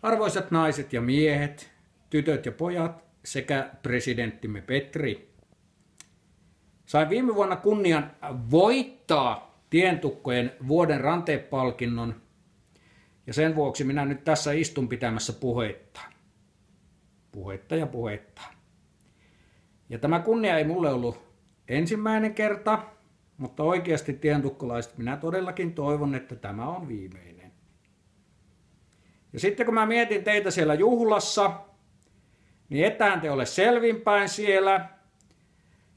Arvoisat naiset ja miehet, tytöt ja pojat sekä presidenttimme Petri. Sain viime vuonna kunnian voittaa Tientukkojen vuoden ranteepalkinnon ja sen vuoksi minä nyt tässä istun pitämässä puhetta. Puhetta. Ja tämä kunnia ei mulle ollut ensimmäinen kerta, mutta oikeasti tientukkolaiset minä todellakin toivon, että tämä on viimeinen. Ja sitten kun mä mietin teitä siellä juhlassa, niin etään te ole selvinpäin siellä.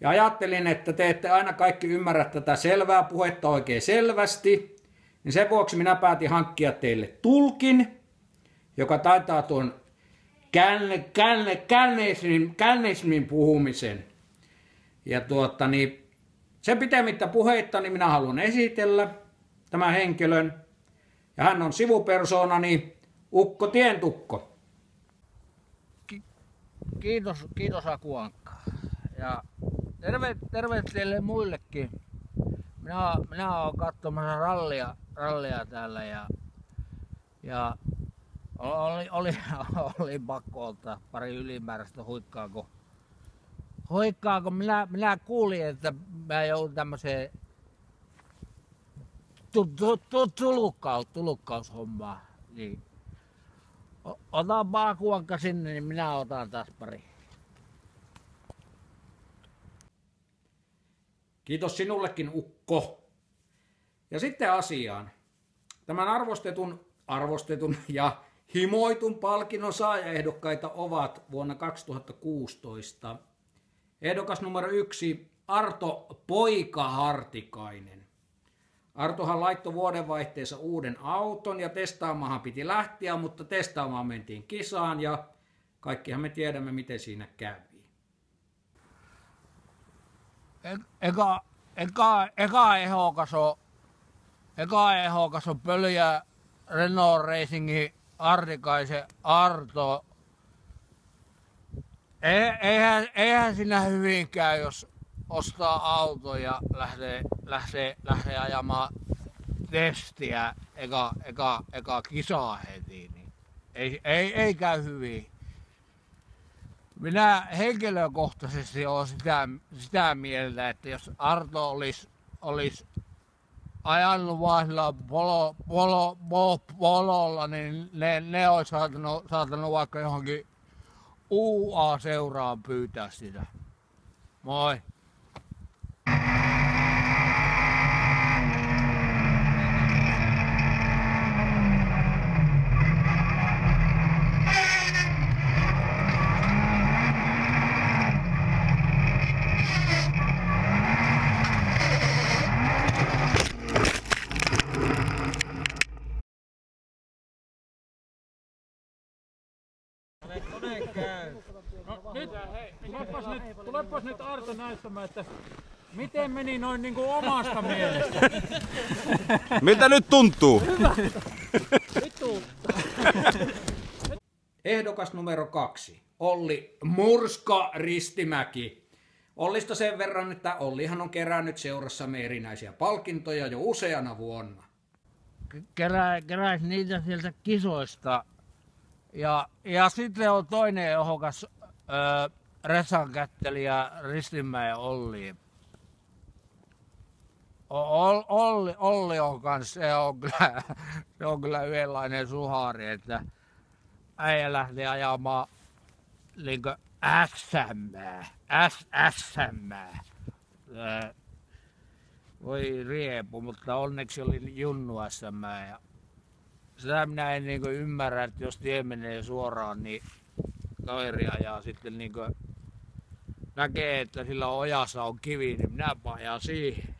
Ja ajattelin, että te ette aina kaikki ymmärrä tätä selvää puhetta oikein selvästi. Niin sen vuoksi minä päätin hankkia teille tulkin, joka taitaa tuon kännesmin puhumisen. Ja sen pitemmittä puheitta niin minä haluan esitellä tämän henkilön. Ja hän on sivupersoonani Ukko Tientukko. Kiitos Aku-Ankka. Ja terve teille muillekin. Minä olen katsomassa rallia täällä ja oli pakko ottaa pari ylimääräistä huikkaako minä kuulin, että mä joudun tämmöiseen tulukkaushommaan. Niin. Otan Aku-Ankka sinne, niin minä otan taas pari. Kiitos sinullekin, Ukko. Ja sitten asiaan. Tämän arvostetun ja himoitun palkinnon saajaehdokkaita ovat vuonna 2016 ehdokas numero 1 Arto Poika Hartikainen. Artohan laittoi vuodenvaihteessa uuden auton ja testaamahan piti lähteä, mutta testaamaan mentiin kisaan ja kaikkihan me tiedämme, miten siinä kävi. Eka ehdokas on Pölyjä Renault Racingin Hartikaisen Arto. Eihän siinä hyvin käy, jos ostaa auto ja lähtee ajamaan testiä eka kisaa heti. Niin ei käy hyvin. Minä henkilökohtaisesti olen sitä mieltä, että jos Arto olisi ajanut vaan sillä pololla, niin ne olisi saattanut vaikka johonkin UA-seuraan pyytää sitä. Moi! Tulepas nyt Arto näyttämään, että miten meni noin niin kuin omasta mielestä. Miltä nyt tuntuu? Ehdokas numero 2, Olli Murska Ristimäki. Ollista sen verran, että Ollihan on kerännyt seurassamme erinäisiä palkintoja jo useana vuonna. Keräis niitä sieltä kisoista. Ja sitten on toinen ehdokas Resan kättelijä Ristimäen Olli. Olli on kanssa, se on kyllä yhdenlainen suhari, että äijä lähti ajamaan niinku SM. Voi riepu, mutta onneksi oli Junnu SM. Ja sitä minä en niinku ymmärrä, että jos tie menee suoraan, niin kaveri ajaa sitten niinku näkee, että sillä ojassa on kivi, niin minä ajan siihen.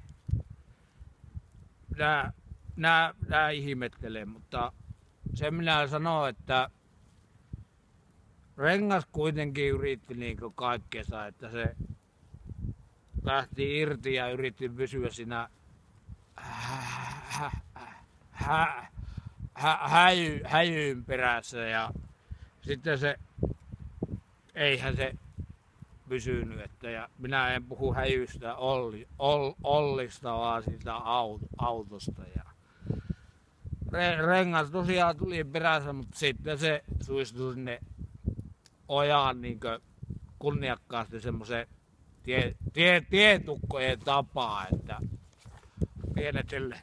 Nää ihmettelee, mutta sen minä sanon, että Rengas kuitenkin yritti niinku kaikkensa, että se lähti irti ja yritti pysyä siinä häjyn perässä ja sitten eihän se pysynyt, että ja minä en puhu häjystä Ollista, vaan siitä autosta. rengas tosiaan tuli perässä, mutta sitten se suistui sinne ojaan niinkö kunniakkaasti semmoisen tietukkojen tapaa, että pienetelle.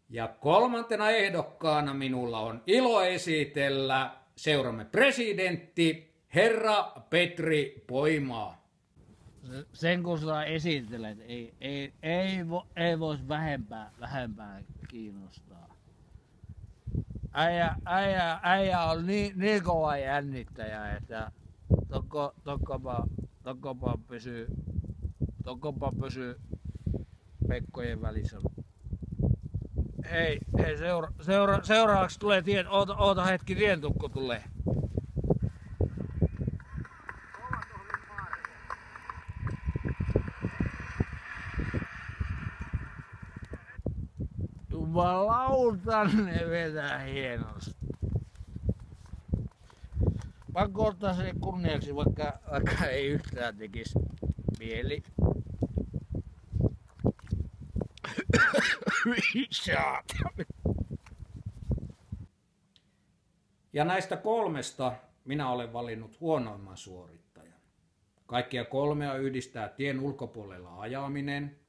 Ja kolmantena ehdokkaana minulla on ilo esitellä seuramme presidentti, herra Petri Poimaa. Sen kun sä esittelet, ei vois vähempää kiinnostaa. Äijä on niin kova jännittäjä, että tokkopa pysyy pekkojen välissä. Ei, seuraavaksi tulee oota hetki, tientukko tulee. Jumalauta, ne vetää hienosti. Pakko ottaa se kunniaksi, vaikka ei yhtään tekisi mieli. Ja näistä kolmesta minä olen valinnut huonoimman suorittajan. Kaikkia kolmea yhdistää tien ulkopuolella ajaminen.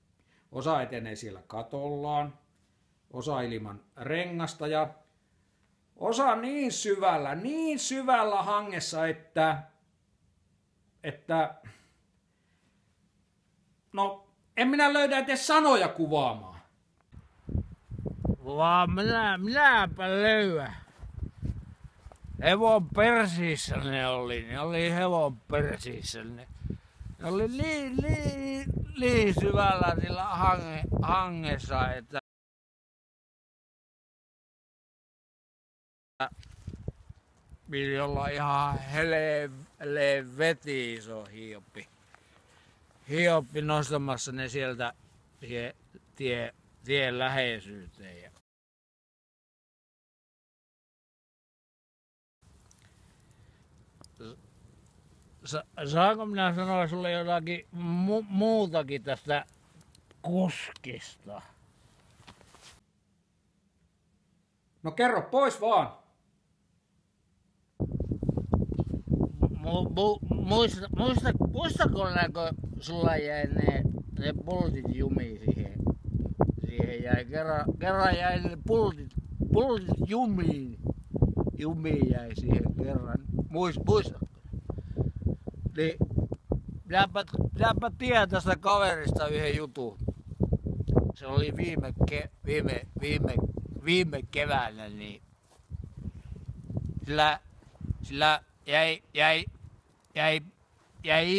Osa etenee siellä katollaan, osa ilman rengasta ja osa niin syvällä hangessa, että no en minä löydä edes sanoja kuvaamaan. Vaan minäpä löydän. Hevon persiissä ne oli hevon persiissä ne. Ne oli niin syvällä sillä hangessa, että piti olla ihan helvetin iso hioppi nostamassa ne sieltä tien läheisyyteen. Saanko minä sanoa sulle jotakin muutakin tästä kuskista? No kerro pois vaan. Muistatko kun sulla jäi ne pultit jumiin siihen jäi kerran jäi ne pultit jumiin jäi siihen kerran. Muistatko? Niin minäpä tiedän tästä kaverista yhden jutun. Se oli viime keväänä, niin sillä jäi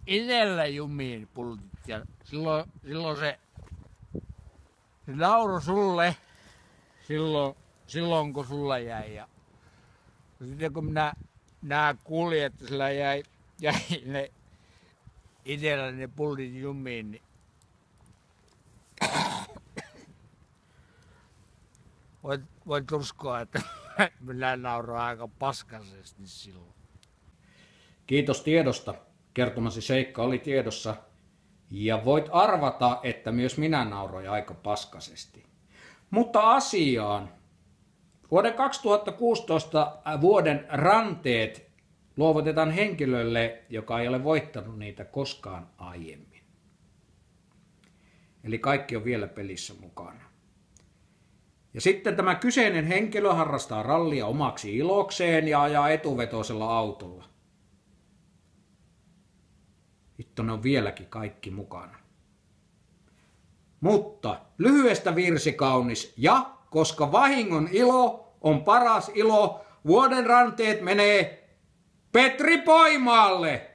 itellä jumiin pultit ja silloin se nauroi sulle silloin kun sulla jäi ja sitten kun minä kuulin, että sillä jäi ne itellä ne pultit jumiin, niin voit uskoa, että minä nauroin aika paskaisesti silloin. Kiitos tiedosta. Kertomasi seikka oli tiedossa. Ja voit arvata, että myös minä nauroin aika paskasesti. Mutta asiaan. Vuoden 2016 vuoden ranteet luovutetaan henkilölle, joka ei ole voittanut niitä koskaan aiemmin. Eli kaikki on vielä pelissä mukana. Ja sitten tämä kyseinen henkilö harrastaa rallia omaksi ilokseen ja ajaa etuvetoisella autolla. Vittu, ne on vieläkin kaikki mukana. Mutta lyhyestä virsi kaunis ja koska vahingon ilo on paras ilo, vuoden ranteet menee Petri Poimaalle!